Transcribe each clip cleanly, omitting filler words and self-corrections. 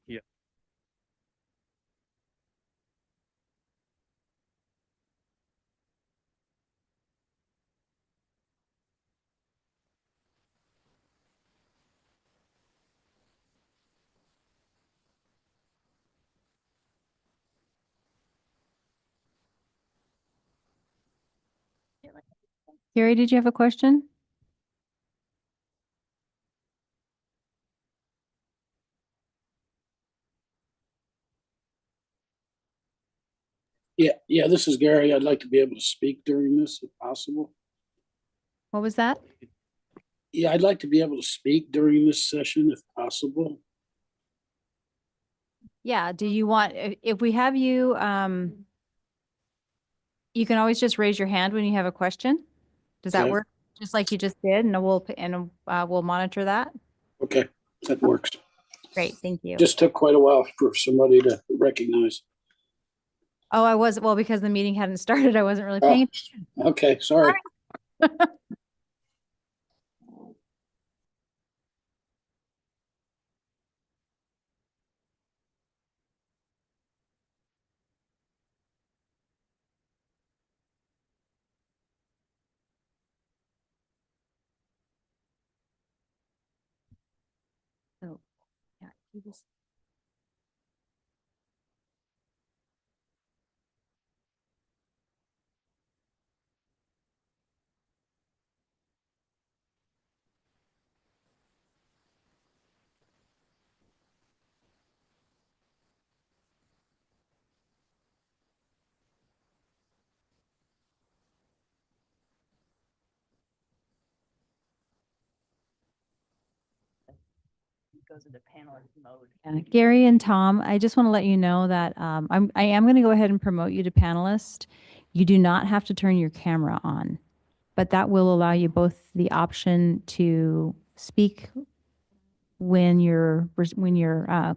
Yeah. Gary, did you have a question? Yeah, this is Gary. I'd like to be able to speak during this if possible. What was that? Yeah, I'd like to be able to speak during this session if possible. Yeah, do you want, if we have you, you can always just raise your hand when you have a question. Does that Okay. work? Just like you just did, and we'll monitor that. Okay, that works. Great, thank you. Just took quite a while for somebody to recognize. Oh, well, because the meeting hadn't started, I wasn't really Oh, paying attention. okay, sorry. So, yeah, you just- goes into panelist mode. Yeah. Gary and Tom, I just want to let you know that I am going to go ahead and promote you to panelist. You do not have to turn your camera on, but that will allow you both the option to speak when you're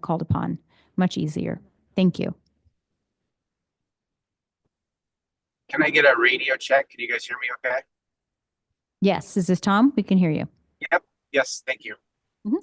called upon. Much easier. Thank you. Can I get a radio check? Can you guys hear me okay? Yes, is this Tom? We can hear you. Yep. Yes, thank you. Mhm.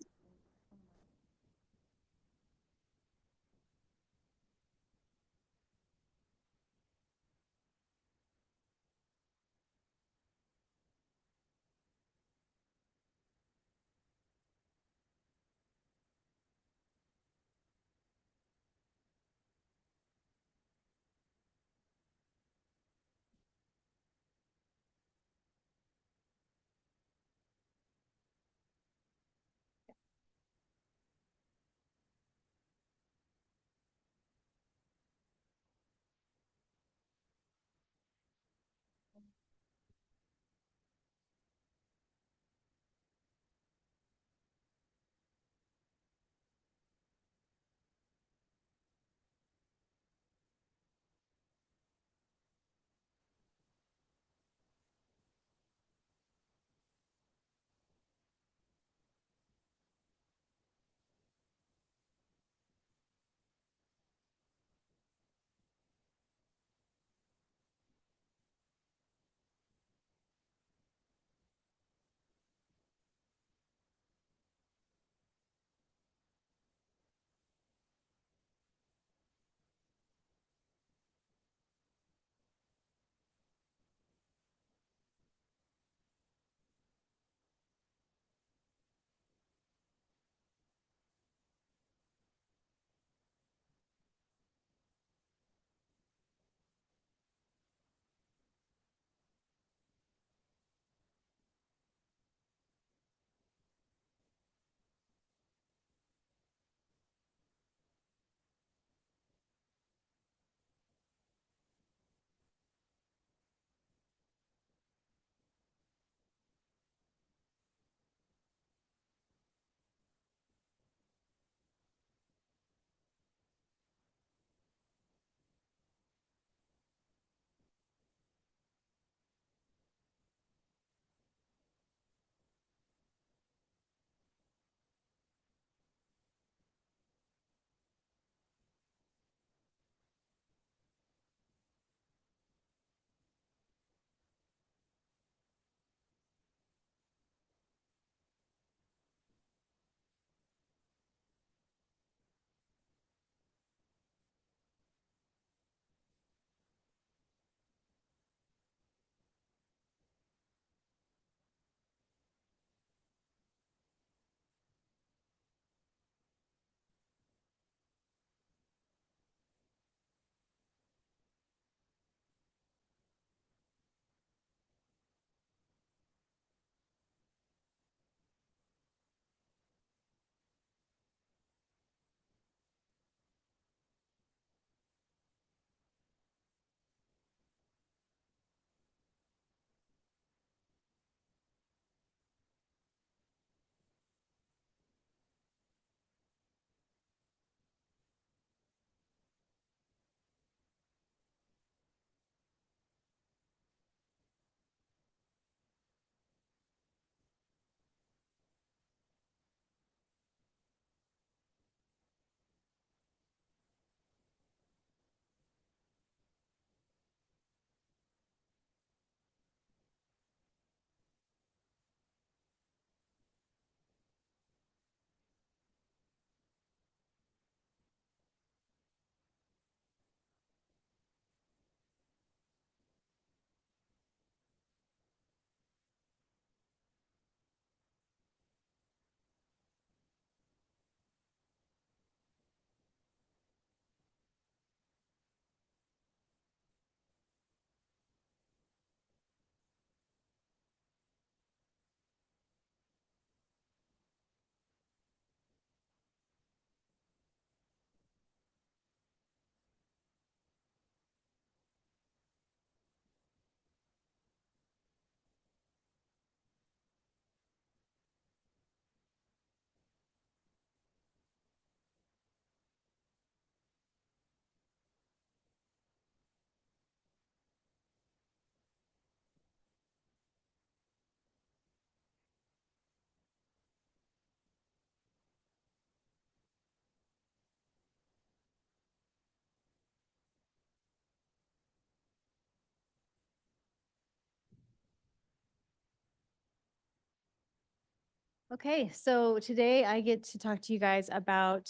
Okay, so today I get to talk to you guys about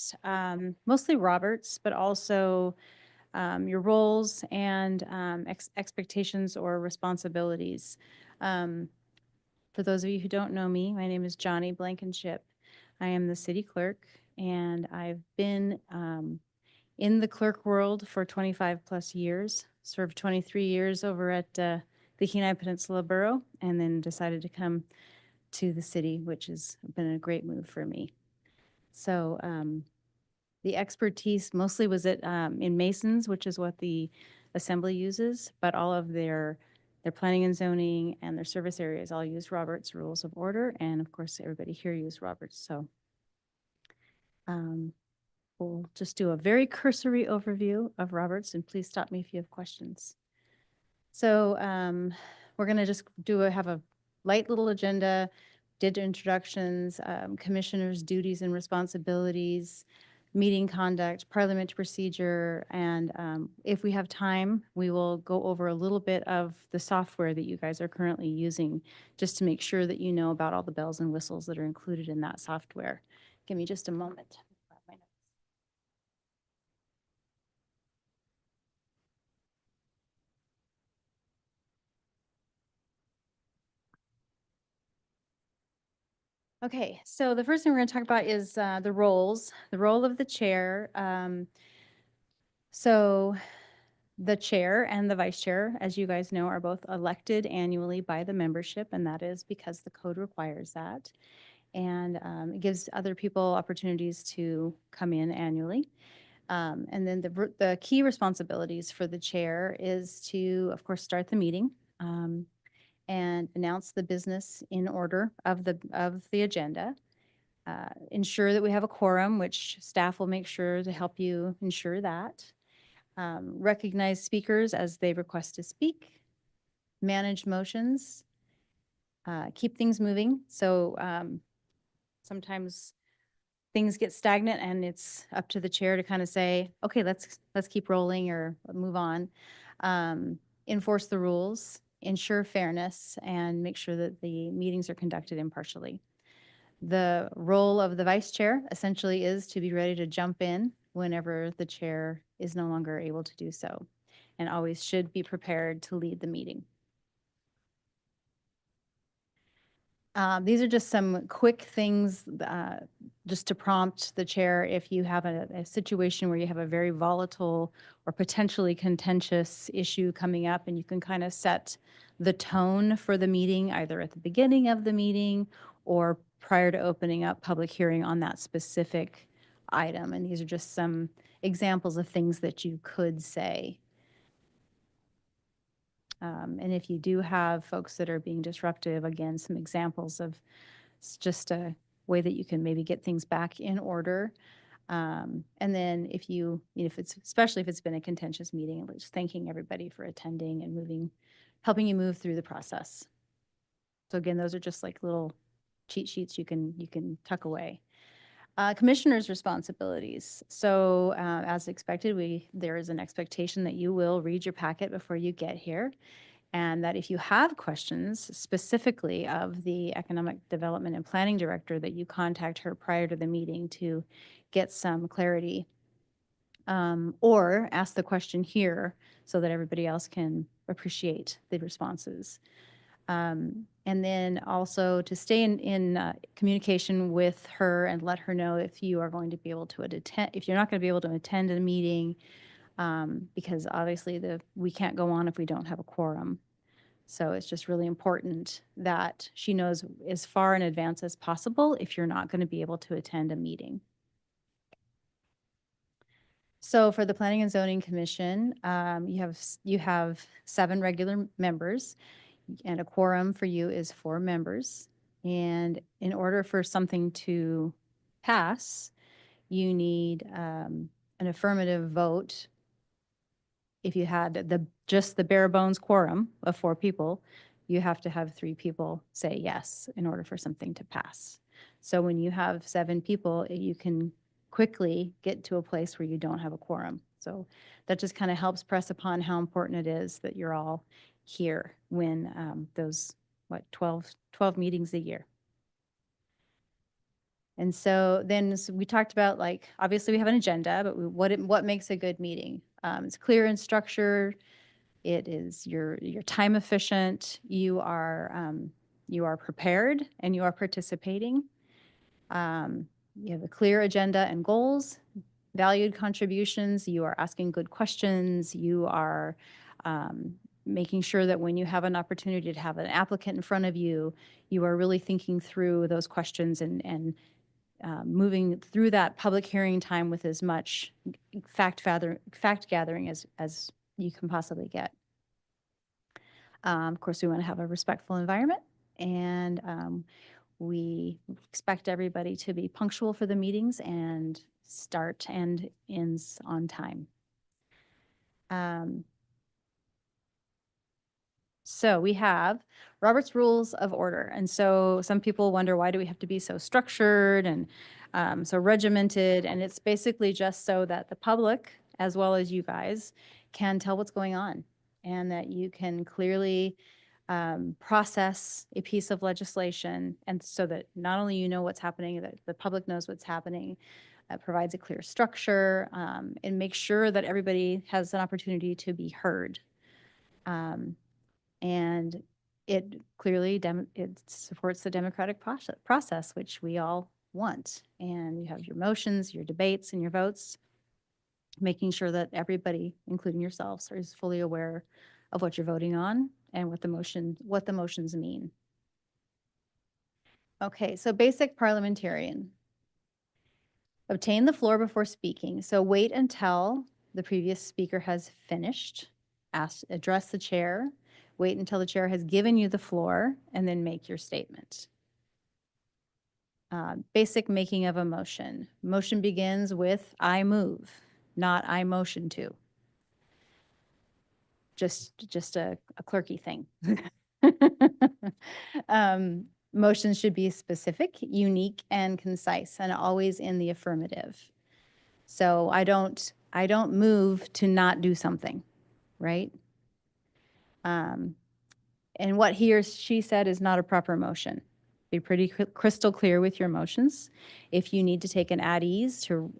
mostly Roberts, but also your roles and expectations or responsibilities. Um, for those of you who don't know me, my name is Johnny Blankenship. I am the city clerk, and I've been in the clerk world for 25 plus years, served 23 years over at the Kenai Peninsula Borough, and then decided to come to the city, which has been a great move for me. So the expertise mostly was in Masons, which is what the assembly uses, but all of their planning and zoning and their service areas all use Robert's Rules of Order, and of course everybody here use Robert's. So we'll just do a very cursory overview of Robert's, and please stop me if you have questions. So we're going to just have a light little agenda, did introductions, commissioners' duties and responsibilities, meeting conduct, parliamentary procedure, and if we have time, we will go over a little bit of the software that you guys are currently using, just to make sure that you know about all the bells and whistles that are included in that software. Give me just a moment. Okay, so the first thing we're going to talk about is the roles, the role of the chair. So the chair and the vice chair, as you guys know, are both elected annually by the membership, and that is because the code requires that. And it gives other people opportunities to come in annually. And then the key responsibilities for the chair is to, of course, start the meeting and announce the business in order of the agenda. Ensure that we have a quorum, which staff will make sure to help you ensure that. Recognize speakers as they request to speak. Manage motions. Keep things moving. So sometimes things get stagnant and it's up to the chair to kind of say, okay, let's keep rolling or move on. Enforce the rules, ensure fairness, and make sure that the meetings are conducted impartially. The role of the vice chair essentially is to be ready to jump in whenever the chair is no longer able to do so, and always should be prepared to lead the meeting. These are just some quick things just to prompt the chair if you have a situation where you have a very volatile or potentially contentious issue coming up, and you can kind of set the tone for the meeting either at the beginning of the meeting or prior to opening up public hearing on that specific item. And these are just some examples of things that you could say. And if you do have folks that are being disruptive, again, some examples of just a way that you can maybe get things back in order. And then if especially if it's been a contentious meeting, just thanking everybody for attending and helping you move through the process. So again, those are just like little cheat sheets you can tuck away. Commissioners' responsibilities. So as expected, there is an expectation that you will read your packet before you get here, and that if you have questions specifically of the Economic Development and Planning Director, that you contact her prior to the meeting to get some clarity, or ask the question here so that everybody else can appreciate the responses. And then also to stay in communication with her and let her know if you are going to be able to attend, if you're not going to be able to attend a meeting, because obviously we can't go on if we don't have a quorum. So it's just really important that she knows as far in advance as possible if you're not going to be able to attend a meeting. So for the Planning and Zoning Commission, you have 7 regular members, and a quorum for you is 4 members. And in order for something to pass, you need an affirmative vote. If you had just the bare bones quorum of 4 people, you have to have 3 people say yes in order for something to pass. So when you have 7 people, you can quickly get to a place where you don't have a quorum. So that just kind of helps press upon how important it is that you're all here when those 12 meetings a year. And so then we talked about, like, obviously we have an agenda, but what makes a good meeting? It's clear and structured. It is your time efficient. You are prepared and you are participating. You have a clear agenda and goals, valued contributions. You are asking good questions. You are making sure that when you have an opportunity to have an applicant in front of you, you are really thinking through those questions and moving through that public hearing time with as much fact gathering as you can possibly get. Of course, we want to have a respectful environment, and we expect everybody to be punctual for the meetings and start and ends on time. So we have Robert's Rules of Order. And so some people wonder, why do we have to be so structured and so regimented? And it's basically just so that the public, as well as you guys, can tell what's going on and that you can clearly process a piece of legislation, and so that not only you know what's happening, that the public knows what's happening. Provides a clear structure and makes sure that everybody has an opportunity to be heard. And it clearly it supports the democratic process, which we all want. And you have your motions, your debates, and your votes, making sure that everybody, including yourselves, is fully aware of what you're voting on and what the motions mean. Okay, so basic parliamentarian. Obtain the floor before speaking. So wait until the previous speaker has finished. Address the chair. Wait until the chair has given you the floor, and then make your statement. Basic making of a motion. Motion begins with "I move," not "I motion to." Just a clerky thing. Motions should be specific, unique, and concise, and always in the affirmative. So I don't move to not do something, right? And what he or she said is not a proper motion. Be pretty crystal clear with your motions. If you need to take an ad-ease or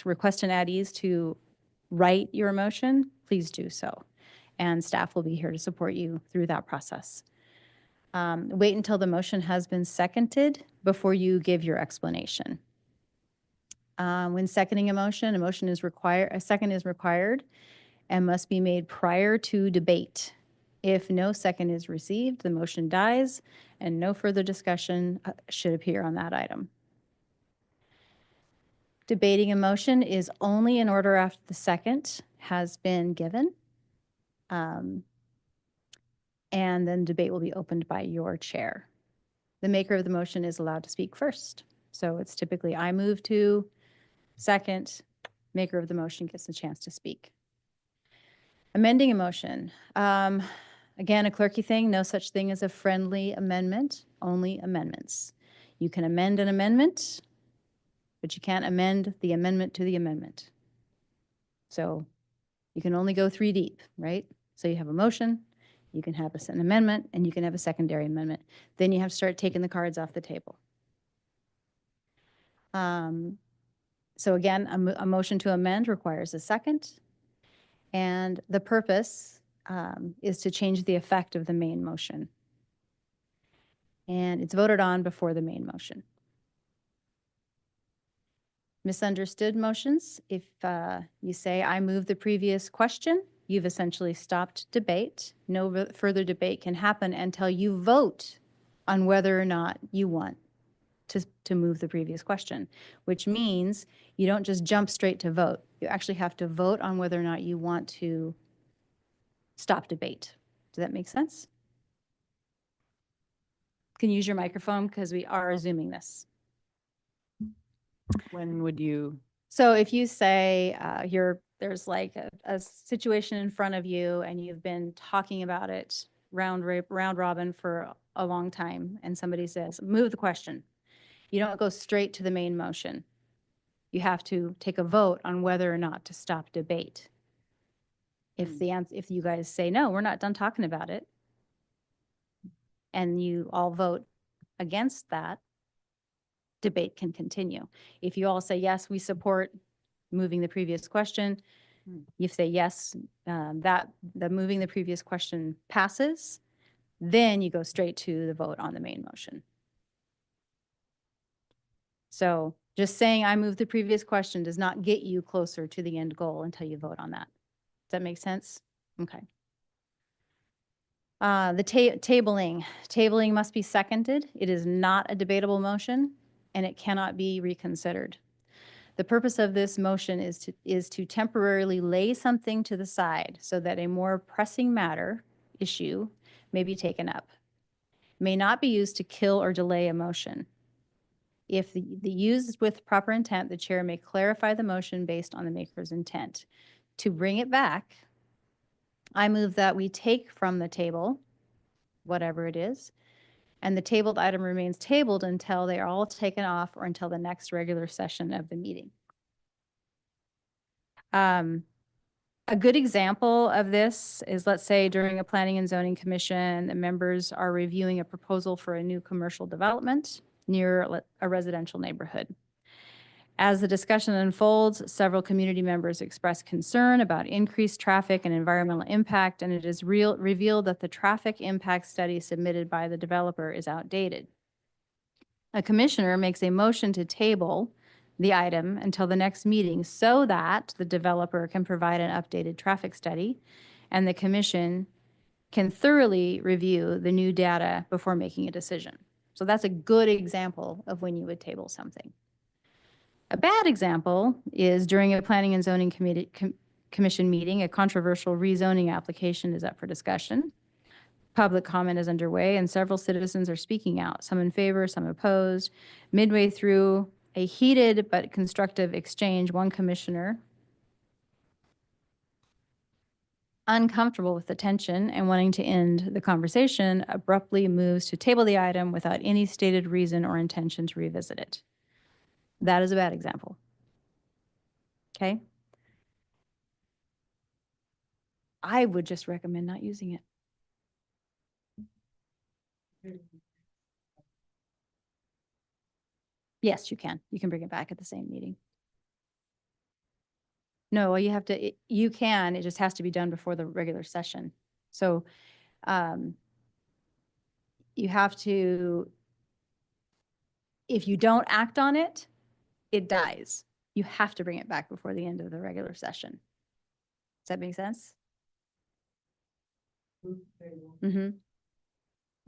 request an ad-ease to write your motion, please do so. And staff will be here to support you through that process. Wait until the motion has been seconded before you give your explanation. When seconding a motion is required, a second is required and must be made prior to debate. If no second is received, the motion dies and no further discussion should appear on that item. Debating a motion is only in order after the second has been given. And then debate will be opened by your chair. The maker of the motion is allowed to speak first. So it's typically "I move to," second, maker of the motion gets a chance to speak. Amending a motion. Again, a clerky thing, no such thing as a friendly amendment, only amendments. You can amend an amendment, but you can't amend the amendment to the amendment. So you can only go 3 deep, right? So you have a motion, you can have an amendment, and you can have a secondary amendment. Then you have to start taking the cards off the table. So again, a motion to amend requires a second, and the purpose is to change the effect of the main motion. And it's voted on before the main motion. Misunderstood motions. If you say, "I move the previous question," you've essentially stopped debate. No further debate can happen until you vote on whether or not you want to move the previous question, which means you don't just jump straight to vote. You actually have to vote on whether or not you want to stop debate. Does that make sense? You can use your microphone because we are Zooming this. When would you, So if you say there's like a situation in front of you and you've been talking about it round robin for a long time, and somebody says, "Move the question," you don't go straight to the main motion. You have to take a vote on whether or not to stop debate. If you guys say, "No, we're not done talking about it," and you all vote against that, debate can continue. If you all say, yes, we support moving the previous question, you say yes, that the moving the previous question passes, then you go straight to the vote on the main motion. So just saying I move the previous question does not get you closer to the end goal until you vote on that. Does that make sense? Okay. The tabling must be seconded. It is not a debatable motion and it cannot be reconsidered. The purpose of this motion is to temporarily lay something to the side so that a more pressing issue may be taken up. May not be used to kill or delay a motion. If the used with proper intent, the chair may clarify the motion based on the maker's intent. To bring it back, I move that we take from the table, whatever it is, and the tabled item remains tabled until they are all taken off or until the next regular session of the meeting. A good example of this is, let's say during a planning and zoning commission, the members are reviewing a proposal for a new commercial development near a residential neighborhood. As the discussion unfolds, several community members express concern about increased traffic and environmental impact, and it is revealed that the traffic impact study submitted by the developer is outdated. A commissioner makes a motion to table the item until the next meeting so that the developer can provide an updated traffic study and the commission can thoroughly review the new data before making a decision. So that's a good example of when you would table something. A bad example is during a planning and zoning commission meeting, a controversial rezoning application is up for discussion. Public comment is underway and several citizens are speaking out, some in favor, some opposed. Midway through a heated but constructive exchange, one commissioner, uncomfortable with the tension and wanting to end the conversation, abruptly moves to table the item without any stated reason or intention to revisit it. That is a bad example. Okay? I would just recommend not using it. Yes, you can. You can bring it back at the same meeting. No, you have to, you can, it just has to be done before the regular session. So you have to, if you don't act on it, it dies. You have to bring it back before the end of the regular session. Does that make sense? Mm-hmm.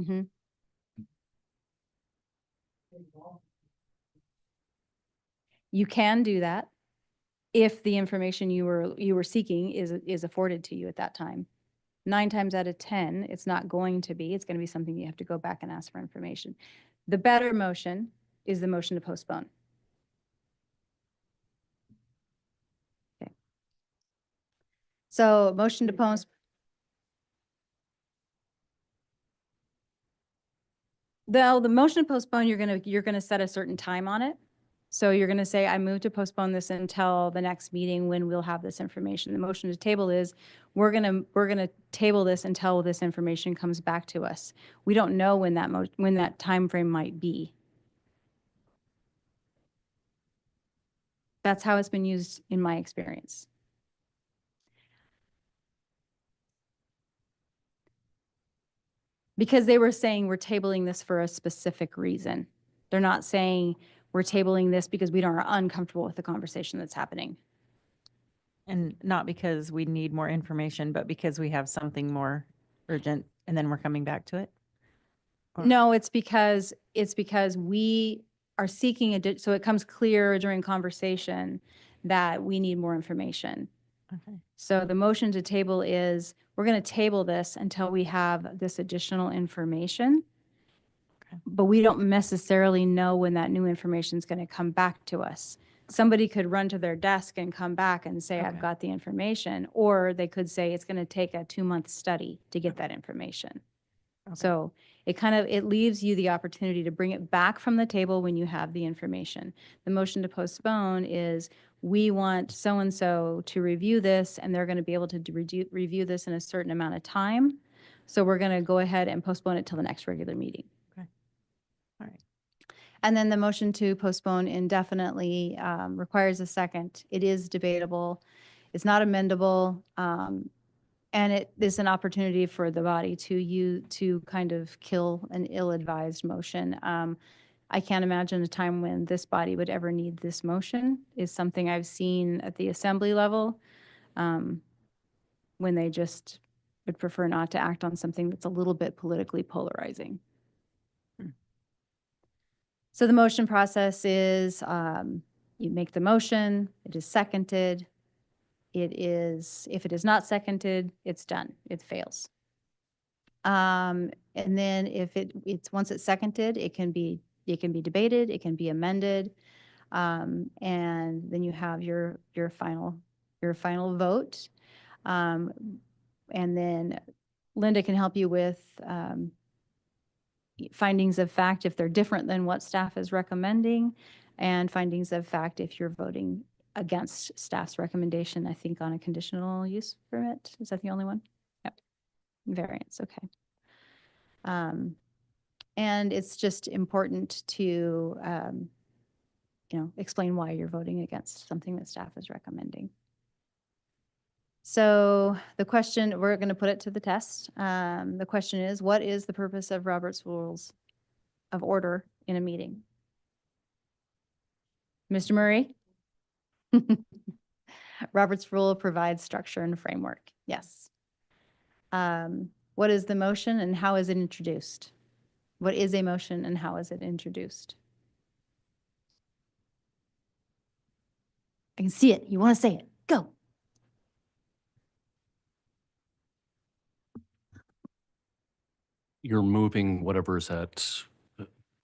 Mm-hmm. You can do that if the information you were seeking is afforded to you at that time. 9 times out of 10, it's not going to be. It's going to be something you have to go back and ask for information. The better motion is the motion to postpone. Okay. So motion to postpone. The motion to postpone, you're gonna set a certain time on it. So you're gonna say, I move to postpone this until the next meeting when we'll have this information. The motion to table is, we're gonna table this until this information comes back to us. We don't know when that time frame might be. That's how it's been used in my experience. Because they were saying we're tabling this for a specific reason. They're not saying we're tabling this because we are uncomfortable with the conversation that's happening. And not because we need more information, but because we have something more urgent and then we're coming back to it? Or- No, it's because we are seeking so it comes clear during conversation that we need more information. Okay. So the motion to table is, we're going to table this until we have this additional information. Okay. But we don't necessarily know when that new information is going to come back to us. Somebody could run to their desk and come back and say, I've Okay. got the information, or they could say it's going to take a 2-month study to get that information. Okay. So it leaves you the opportunity to bring it back from the table when you have the information. The motion to postpone is, we want so-and-so to review this, and they're going to be able to review this in a certain amount of time. So we're going to go ahead and postpone it till the next regular meeting. Okay. All right. And then the motion to postpone indefinitely requires a second. It is debatable. It's not amendable. And it is an opportunity for the body to kind of kill an ill-advised motion. I can't imagine a time when this body would ever need this motion. Is something I've seen at the assembly level, when they just would prefer not to act on something that's a little bit politically polarizing. So the motion process is, you make the motion, it is seconded. If it is not seconded, it's done, it fails. And then if once it's seconded, it can be debated, it can be amended. And then you have your final vote. And then Linda can help you with findings of fact if they're different than what staff is recommending, and findings of fact if you're voting against staff's recommendation, I think on a conditional use permit. Is that the only one? Yep. Variance, okay. And it's just important to, explain why you're voting against something that staff is recommending. So the question, we're going to put it to the test. The question is, what is the purpose of Robert's Rules of Order in a meeting? Mr. Murray? Robert's Rule provides structure and framework. Yes. What is the motion and how is it introduced? What is a motion and how is it introduced? I can see it. You want to say it. Go. You're moving whatever's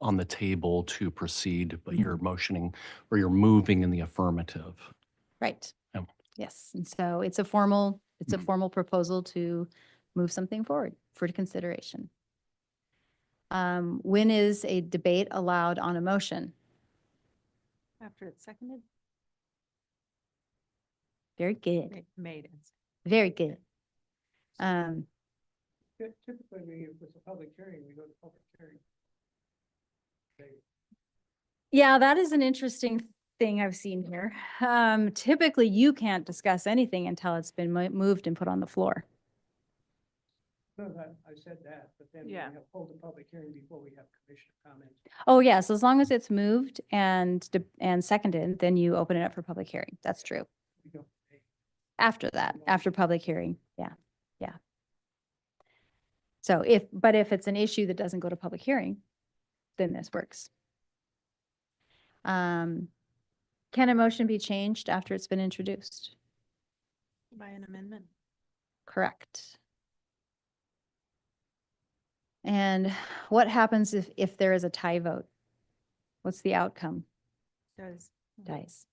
on the table to proceed, but Mhm. you're motioning or you're moving in the affirmative. Right. Yeah. Yes. And so it's a formal Mhm. proposal to move something forward for consideration. When is a debate allowed on a motion? After it's seconded? Very good. Made it. Very good. Um, Typically, if it's a public hearing, we go to public hearing. Yeah, that is an interesting thing I've seen here. Typically, you can't discuss anything until it's been moved and put on the floor. No, I said that, but then we Yeah. have hold a public hearing before we have commissioner comments. Oh, yes, as long as it's moved and seconded, then you open it up for public hearing. That's true. We go, hey, After that, after public hearing, yeah, yeah. So if it's an issue that doesn't go to public hearing, then this works. Can a motion be changed after it's been introduced? By an amendment. Correct. And what happens if there is a tie vote? What's the outcome? Does. Dies.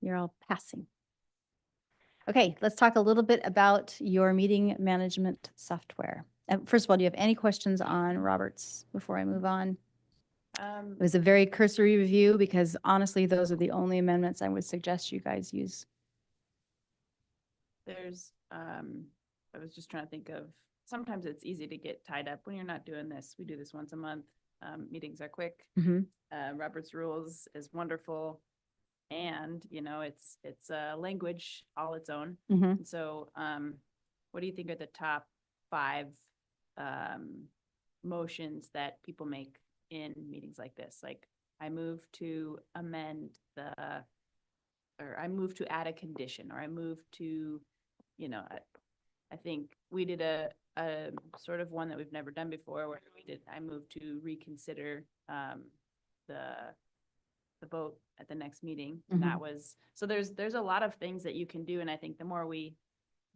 You're all passing. Okay, let's talk a little bit about your meeting management software. First of all, do you have any questions on Roberts before I move on? It was a very cursory review because honestly, those are the only amendments I would suggest you guys use. There's, I was just trying to think of, sometimes it's easy to get tied up when you're not doing this. We do this once a month. Meetings are quick. Mhm. Robert's Rules is wonderful. And, it's a language all its own. Mhm. And so, what do you think are the top 5 motions that people make in meetings like this? Like, I move to amend or I move to add a condition, or I move to, I think we did a sort of one that we've never done before where I moved to reconsider the vote at the next meeting. And that was, so there's a lot of things that you can do. And I think the more I'm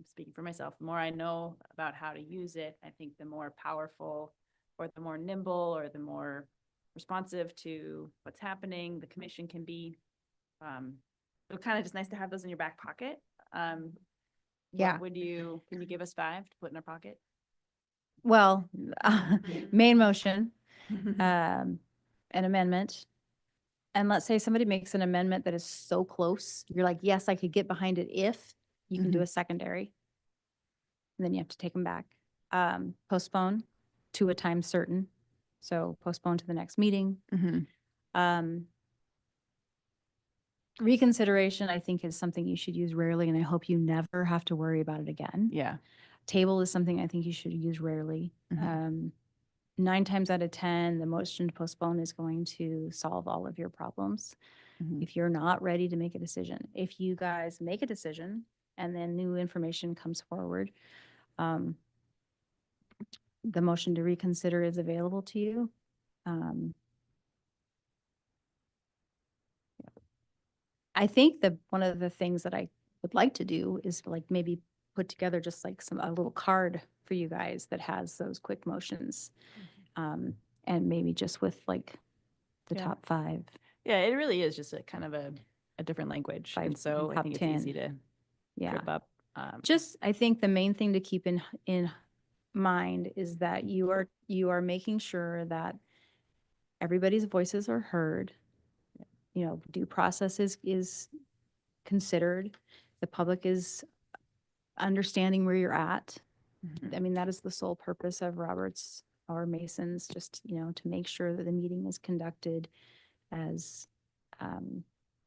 speaking for myself, the more I know about how to use it, I think the more powerful or the more nimble or the more responsive to what's happening the commission can be. So kind of just nice to have those in your back pocket. Yeah. Can you give us 5 to put in our pocket? Well, main motion, an amendment. And let's say somebody makes an amendment that is so close, you're like, yes, I could get behind it if you can do a secondary. And then you have to take them back. Postpone to a time certain. So postpone to the next meeting. Mhm. Reconsideration, I think, is something you should use rarely, and I hope you never have to worry about it again. Yeah. Table is something I think you should use rarely. Mhm. 9 times out of 10, the motion to postpone is going to solve all of your problems. Mhm. If you're not ready to make a decision, if you guys make a decision and then new information comes forward, the motion to reconsider is available to you. I think that one of the things that I would like to do is like maybe put together just like a little card for you guys that has those quick motions. And maybe just with like the Yeah. top 5. Yeah, it really is just a kind of a different language. Five, And so I top think it's 10. easy to Yeah. trip up. Just, I think the main thing to keep in mind is that you are making sure that everybody's voices are heard. You know, due process is considered. The public is understanding where you're at. Mhm. I mean, that is the sole purpose of Roberts or Masons, just, you know, to make sure that the meeting is conducted as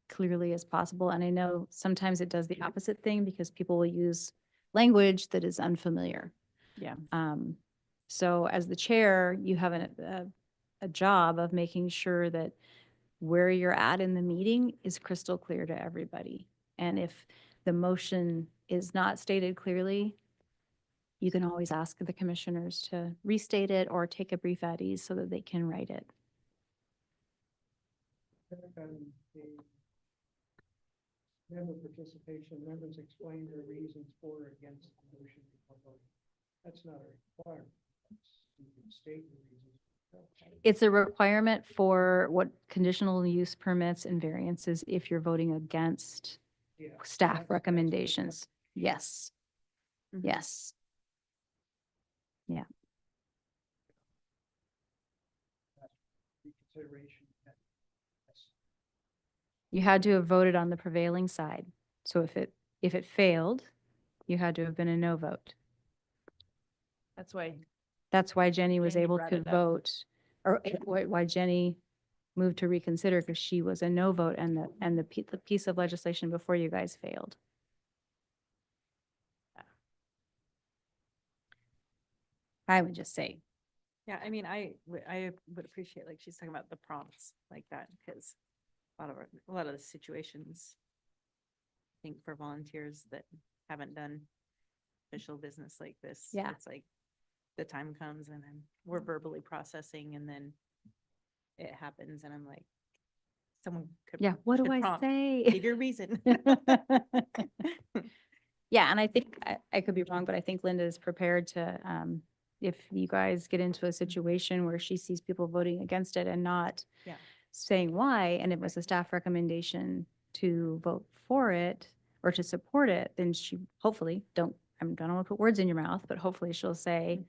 clearly as possible. And I know sometimes it does the opposite thing because people will use language that is unfamiliar. Yeah. So as the chair, you have a job of making sure that where you're at in the meeting is crystal clear to everybody. And if the motion is not stated clearly, you can always ask the commissioners to restate it or take a brief at ease so that they can write it. The member participation, members explain their reasons for or against the motion before voting. That's not a requirement. You can state the reasons. It's a requirement for what conditional use permits and variances if you're voting against Yeah, staff that's recommendations. Yes, Mhm. yes. reconsideration. That's You had to have voted on the prevailing side. So if it failed, you had to have been a no vote. That's why That's why Jenny was Jenny able brought to it up. vote, or why Jenny moved to reconsider, because she was a no vote and the piece of legislation before you guys failed. I would just say, Yeah, I mean, I would appreciate, like, she's talking about the prompts like that, because a lot of the situations, I think for volunteers that haven't done official business like this. Yeah. It's like the time comes and then we're verbally processing and then it happens and I'm like, someone could. yeah, what do should I prompt, say? Give your reason. Yeah, and I think, I could be wrong, but I think Linda is prepared to, if you guys get into a situation where she sees people voting against it and not Yeah. saying why, and it was a staff recommendation to vote for it or to support it, then she hopefully, I don't want to put words in your mouth, but hopefully she'll say,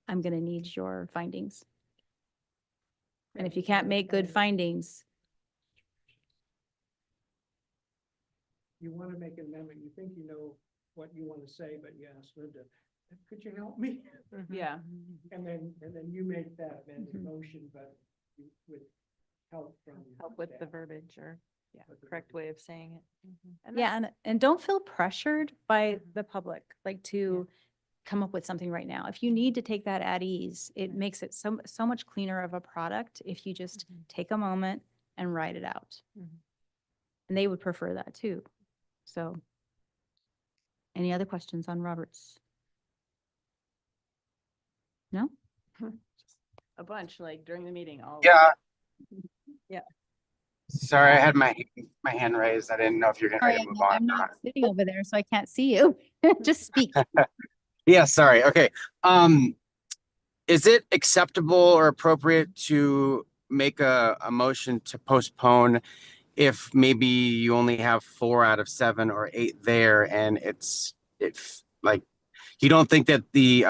I'm going to need your findings. And if you can't make good findings, You want to make an amendment, you think you know what you want to say, but you ask Linda, could you help me? Yeah. And then you make that amended Mhm. motion, but with help from. Help with the staff. verbiage or With the correct verbiage. way of saying it. And yeah, that's- and don't feel pressured by the public, like to come up with something right now. If you need to take that at ease, it Right. makes it so much cleaner of a product if you just take a moment and write it out. Mhm. And they would prefer that too. So any other questions on Roberts? No? a bunch, like during the meeting, all. Yeah. Yeah. Sorry, I had my hand raised. I didn't know if you're getting ready to move on. I'm not sitting over there, so I can't see you. Just speak. Yeah, sorry. Okay. Is it acceptable or appropriate to make a motion to postpone if maybe you only have 4 out of 7 or 8 there and it's like you don't think that the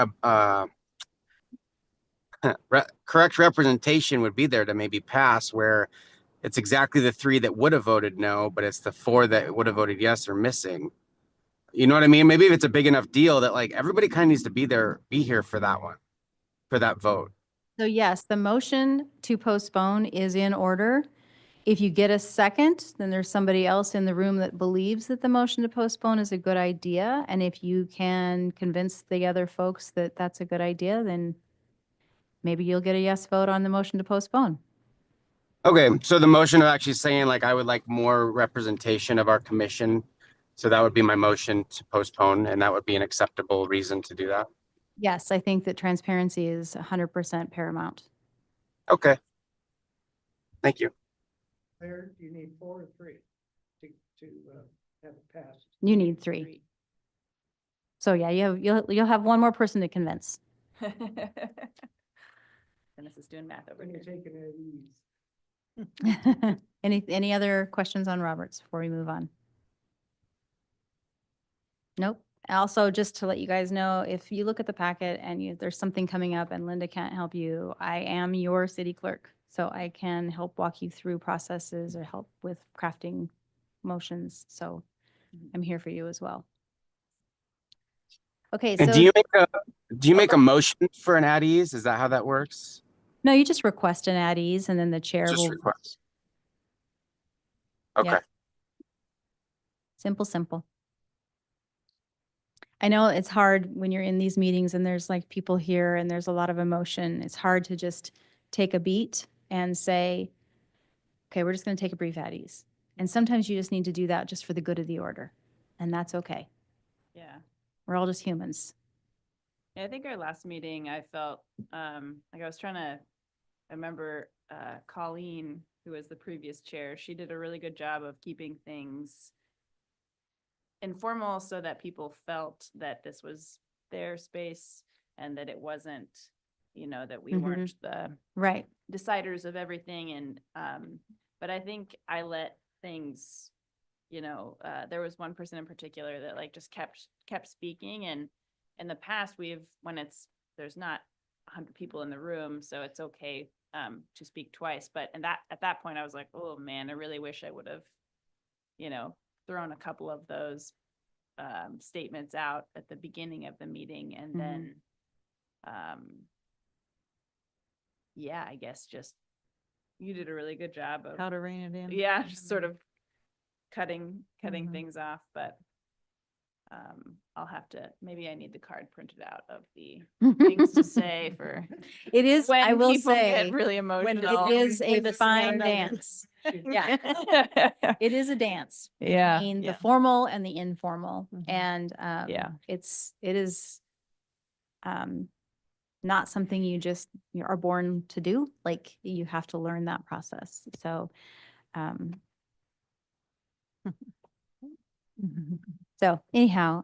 correct representation would be there to maybe pass, where it's exactly the 3 that would have voted no, but it's the 4 that would have voted yes are missing. You know what I mean? Maybe if it's a big enough deal that like everybody kind of needs to be here for that one, for that vote. So yes, the motion to postpone is in order. If you get a second, then there's somebody else in the room that believes that the motion to postpone is a good idea. And if you can convince the other folks that that's a good idea, then maybe you'll get a yes vote on the motion to postpone. Okay, so the motion of actually saying like I would like more representation of our commission. So that would be my motion to postpone, and that would be an acceptable reason to do that. Yes, I think that transparency is 100% paramount. Okay. Thank you. Mayor, do you need 4 or 3 to have it passed? You need 3. So yeah, you'll have one more person to convince. Dennis is doing math over When you're here. taking it at ease. Any other questions on Roberts before we move on? Nope. Also, just to let you guys know, if you look at the packet and there's something coming up and Linda can't help you, I am your city clerk. So I can help walk you through processes or help with crafting motions. So I'm here for you as well. Okay, And so do you make a motion for an at ease? Is that how that works? no, you just request an at ease and then the chair Just will, request. Yeah. Okay. simple. I know it's hard when you're in these meetings and there's like people here and there's a lot of emotion. It's hard to just take a beat and say, okay, we're just going to take a brief at ease. And sometimes you just need to do that just for the good of the order. And that's okay. Yeah. We're all just humans. Yeah, I think our last meeting, I felt, like I was trying to, I remember, Colleen, who was the previous chair, she did a really good job of keeping things informal so that people felt that this was their space and that it wasn't, that we Mhm. weren't the Right. deciders of everything. And, but I think I let things, there was one person in particular that like just kept speaking. And in the past, when there's not 100 people in the room, so it's okay to speak twice. But at that point, I was like, oh man, I really wish I would have, thrown a couple of those statements out at the beginning of the meeting. And Mhm. then, yeah, I guess just, you did a really good job of, How to rein it in. yeah, just sort of cutting Mhm. things off. But I'll have to, maybe I need the card printed out of the things to say for It is, when I will people say, get really emotional. it is a with the fine scenario. dance. Yeah. Yeah. It is a dance. Yeah. Between the Yeah. formal and the informal. Mhm. And Yeah. it is not something you are born to do. Like you have to learn that process. So so anyhow,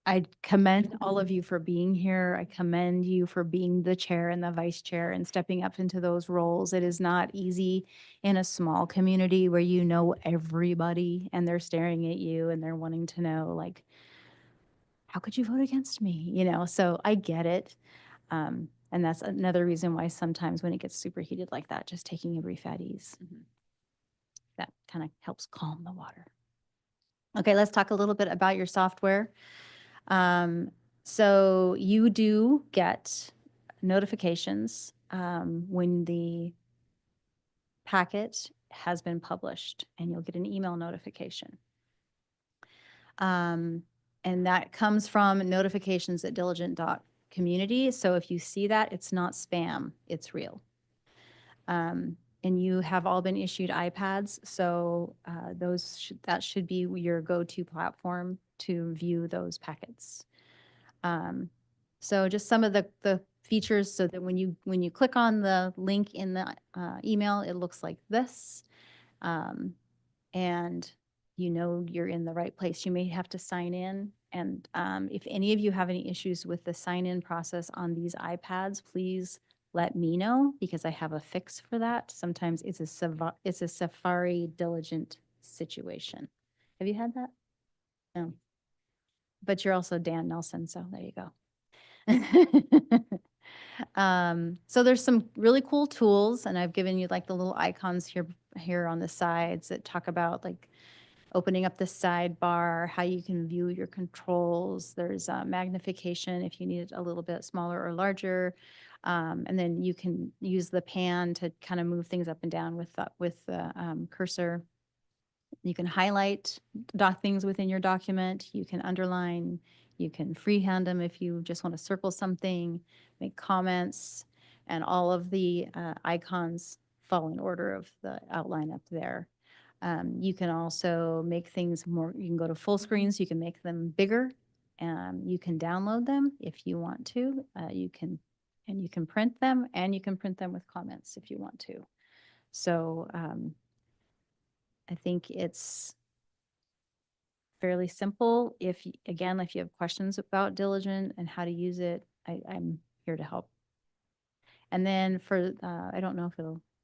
I commend all of you for being here. I commend you for being the chair and the vice chair and stepping up into those roles. It is not easy in a small community where you know everybody and they're staring at you and they're wanting to know, like, how could you vote against me? So I get it. And that's another reason why sometimes when it gets super heated like that, just taking a brief at ease, Mhm. that kind of helps calm the water. Okay, let's talk a little bit about your software. So you do get notifications when the packet has been published, and you'll get an email notification. And that comes from notifications@diligent.community. So if you see that, it's not spam, it's real. And you have all been issued iPads, so that should be your go-to platform to view those packets. So just some of the features, so that when you click on the link in the email, it looks like this. And you're in the right place. You may have to sign in. And if any of you have any issues with the sign-in process on these iPads, please let me know, because I have a fix for that. Sometimes it's a Safari Diligent situation. Have you had that? No. But you're also Dan Nelson, so there you go. So there's some really cool tools, and I've given you like the little icons here on the sides that talk about like opening up the sidebar, how you can view your controls. There's magnification if you need it a little bit smaller or larger. And then you can use the pan to kind of move things up and down with the cursor. You can highlight things within your document. You can underline. You can freehand them if you just want to circle something, make comments, and all of the icons fall in order of the outline up there. You can also make things more, you can go to full screens, you can make them bigger. You can download them if you want to. You can print them, and you can print them with comments if you want to. So I think it's fairly simple. Again, if you have questions about Diligent and how to use it, I'm here to help. And then for, I don't know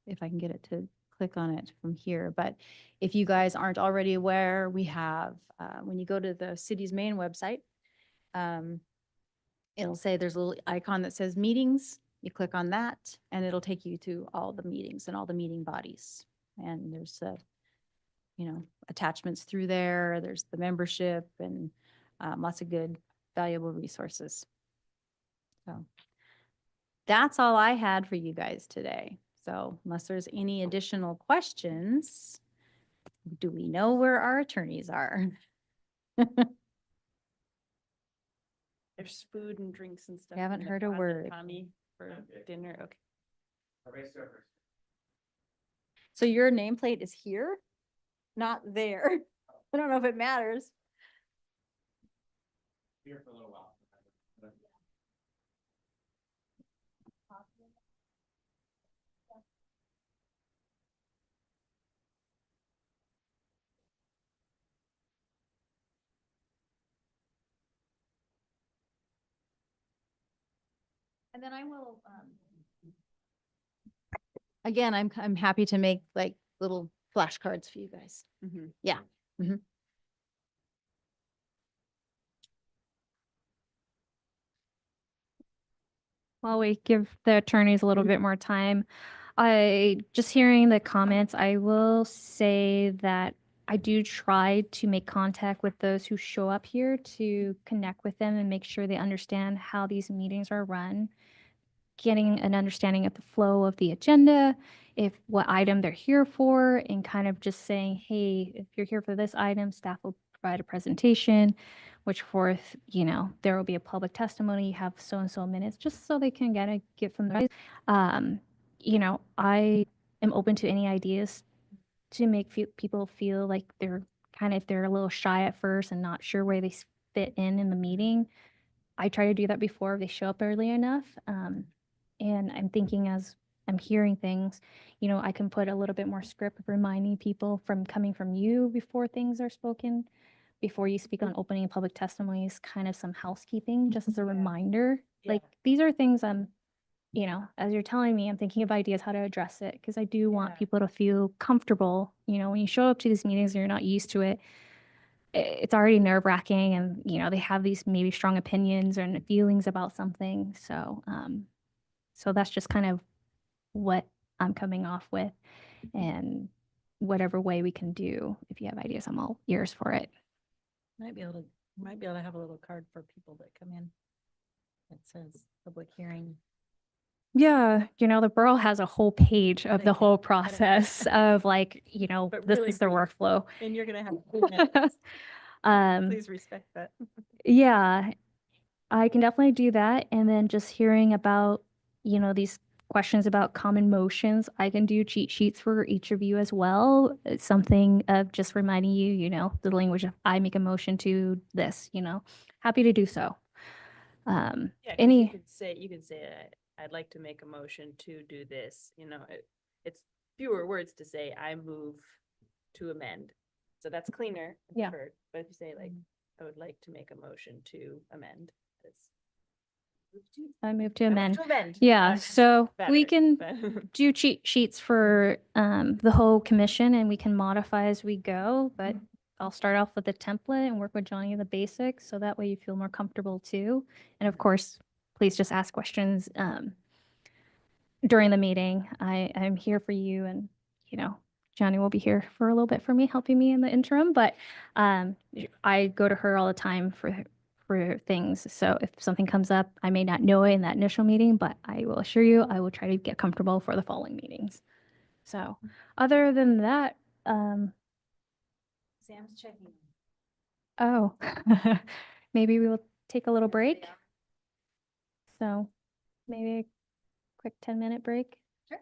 if I can get it to click on it from here, but if you guys aren't already aware, we have, when you go to the city's main website, it'll say there's a little icon that says meetings. You click on that and it'll take you to all the meetings and all the meeting bodies. And there's attachments through there. There's the membership and lots of good, valuable resources. So that's all I had for you guys today. So unless there's any additional questions, do we know where our attorneys are? There's food and drinks and stuff. Haven't in the heard a closet, word. Tommy, for dinner. Okay. So your nameplate is here, not there. I don't know if it matters. Here for a little while. And then I will, again, I'm happy to make like little flashcards for you guys. Mhm. Yeah. Mhm. While we give the attorneys a little bit more time, just hearing the comments, I will say that I do try to make contact with those who show up here to connect with them and make sure they understand how these meetings are run, getting an understanding of the flow of the agenda, if what item they're here for, and kind of just saying, hey, if you're here for this item, staff will provide a presentation, which forth, there will be a public testimony, you have so-and-so minutes, just so they can get from there. I am open to any ideas to make people feel like if they're a little shy at first and not sure where they fit in the meeting. I try to do that before they show up early enough. And I'm thinking as I'm hearing things, I can put a little bit more script reminding people from coming from you before things are spoken, before you speak on opening and public testimonies, kind of some housekeeping, just as a reminder. Yeah. Like, these are things as you're telling me, I'm thinking of ideas how to address it, because I do want Yeah. people to feel comfortable. When you show up to these meetings and you're not used to it, it's already nerve wracking, and they have these maybe strong opinions and feelings about something. So that's just kind of what I'm coming off with, and whatever way we can do. If you have ideas, I'm all ears for it. Might be able to have a little card for people that come in. That says public hearing. Yeah, the borough has a whole page of They the do. whole I don't- process of But this really is their brief. workflow. And you're gonna have 3 minutes. Please respect that. Yeah, I can definitely do that. And then just hearing about, these questions about common motions, I can do cheat sheets for each of you as well. It's something of just reminding you, the language of I make a motion to this, happy to do so. Yeah, 'cause Any, you can say, I'd like to make a motion to do this, it's fewer words to say, I move to amend. So that's cleaner. and Yeah. preferred. But if you say like, I would like to make a motion to amend. It's I move to I move amend. to amend. Yeah, so we better, can but- do cheat sheets for the whole commission, and we can modify as we go, but I'll start off with a template and work with Johnny the basics, so that way you feel more comfortable too. And of course, please just ask questions during the meeting. I'm here for you, and Johnny will be here for a little bit for me, helping me in the interim, but I go to her all the time for things. So if something comes up, I may not know it in that initial meeting, but I will assure you, I will try to get comfortable for the following meetings. So other than that, Sam's checking. oh, maybe we will take a little break. So maybe a quick 10-minute break. Sure.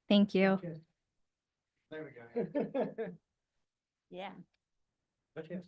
Thank you. There we go. Yeah. But yes,